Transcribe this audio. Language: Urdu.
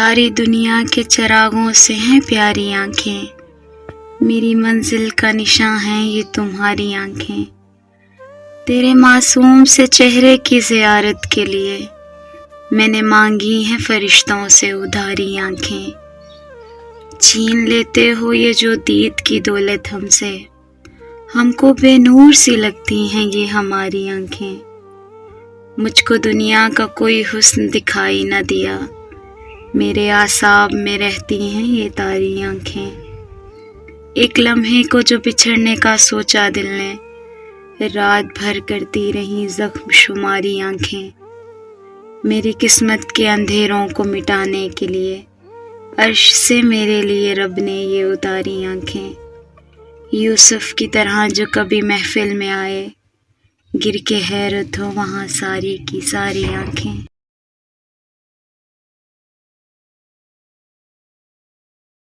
ساری دنیا کے چراغوں سے ہیں پیاری آنکھیں، میری منزل کا نشاں ہیں یہ تمہاری آنکھیں، تیرے معصوم سے چہرے کی زیارت کے لیے میں نے مانگی ہیں فرشتوں سے ادھاری آنکھیں۔ چھین لیتے ہو یہ جو دید کی دولت ہم سے، ہم کو بے نور سی لگتی ہیں یہ ہماری آنکھیں۔ مجھ کو دنیا کا کوئی حسن دکھائی نہ دیا، میرے اعصاب میں رہتی ہیں یہ تاری آنکھیں۔ ایک لمحے کو جو بچھڑنے کا سوچا دل نے، رات بھر کرتی رہیں زخم شماری آنکھیں۔ میری قسمت کے اندھیروں کو مٹانے کے لیے عرش سے میرے لیے رب نے یہ اتاری آنکھیں۔ یوسف کی طرح جو کبھی محفل میں آئے، گر کے حیرت ہو وہاں ساری کی ساری آنکھیں۔